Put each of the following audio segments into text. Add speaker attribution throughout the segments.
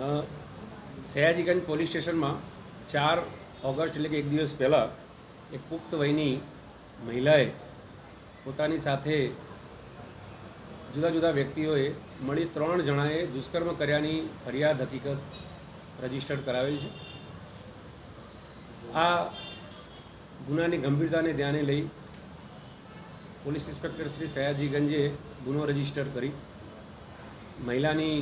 Speaker 1: Sayajiganj police સ્ટેશનમાં 4 August એટલે કે એક દિવસ પહેલાં એક પુખ્ત વયની મહિલાએ પોતાની સાથે જુદા જુદા વ્યક્તિઓએ મળી 3 જણાએ દુષ્કર્મ કર્યાની ફરિયાદ હકીકત રજીસ્ટર્ડ કરાવેલ છે। આ ગુનાની ગંભીરતાને ધ્યાને લઈ પોલીસ ઇન્સ્પેક્ટર શ્રી સયાજીગંજે ગુનો રજીસ્ટર કરી મહિલાની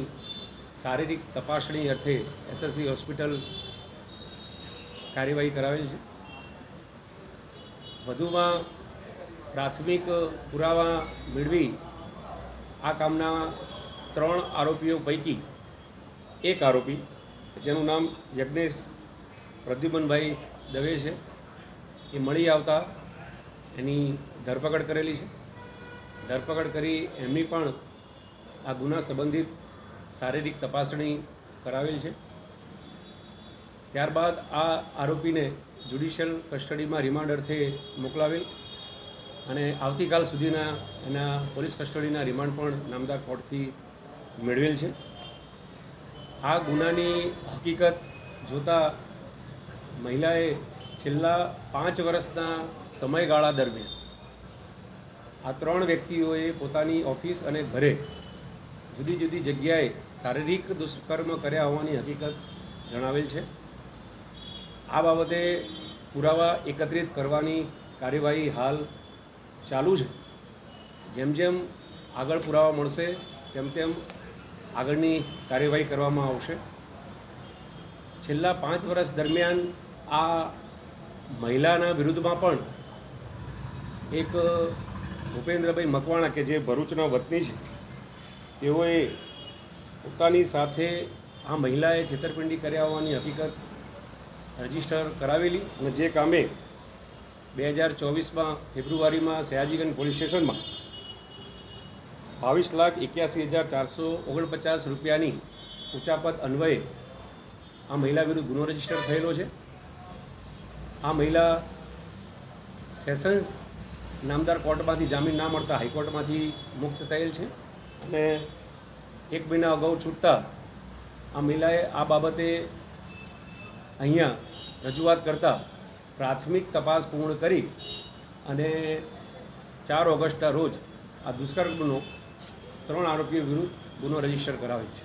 Speaker 1: શારીરિક તપાસણી અર્થે એસએસસી હોસ્પિટલ કાર્યવાહી કરાવેલ છે। વધુમાં પ્રાથમિક પુરાવા મેળવી આ કામના 3 આરોપીઓ પૈકી એક આરોપી જેનું નામ યજ્ઞેશ પ્રદ્યુમનભાઈ દવે છે એ મળી આવતા એની ધરપકડ કરેલી છે। ધરપકડ કરી એમની પણ આ ગુના સંબંધિત શારીરિક તપાસણી કરાવેલ છે। ત્યારબાદ આ આરોપીને જ્યુડિશિયલ કસ્ટડીમાં રિમાન્ડ અર્થે મોકલાવેલ અને આવતીકાલ સુધીના એના પોલીસ કસ્ટડીના રિમાન્ડ પણ નામદાર કોર્ટથી મેળવેલ છે। આ ગુનાની હકીકત જોતાં મહિલાએ છેલ્લા 5 વર્ષના સમયગાળા દરમિયાન આ 3 વ્યક્તિઓએ પોતાની ઓફિસ અને ઘરે જુદી જુદી જગ્યાએ શારીરિક દુષ્કર્મ કર્યા હોવાની હકીકત જણાવેલ છે। આ બાબતે પુરાવા એકત્રિત કરવાની કાર્યવાહી હાલ ચાલુ છે। જેમ જેમ આગળ પુરાવા મળશે તેમ તેમ આગળની કાર્યવાહી કરવામાં આવશે। છેલ્લા 5 વર્ષ દરમિયાન આ મહિલાના વિરુદ્ધમાં પણ એક ભૂપેન્દ્રભાઈ મકવાણા કે જે ભરૂચના વતની છે તેઓએ પોતાની સાથે આ મહિલાએ છેતરપિંડી કર્યા હોવાની હકીકત રજીસ્ટર કરાવેલી અને જે કામે 2024માં ફેબ્રુઆરીમાં સયાજીગંજ પોલીસ સ્ટેશનમાં 22,81,449 રૂપિયાની ઉચાપત અન્વયે આ મહિલા વિરુદ્ધ ગુનો રજીસ્ટર થયેલો છે। આ મહિલા સેશન્સ નામદાર કોર્ટમાંથી જામીન ના મળતા હાઈકોર્ટમાંથી મુક્ત થયેલ છે અને 1 મહિના અગાઉ છૂટતા આ મહિલાએ આ બાબતે અહીંયા રજૂઆત કરતાં પ્રાથમિક તપાસ પૂર્ણ કરી અને 4 ઓગસ્ટના રોજ આ દુષ્કર્મનો 3 આરોપીઓ વિરુદ્ધ ગુનો રજીસ્ટર કરાવેલ છે।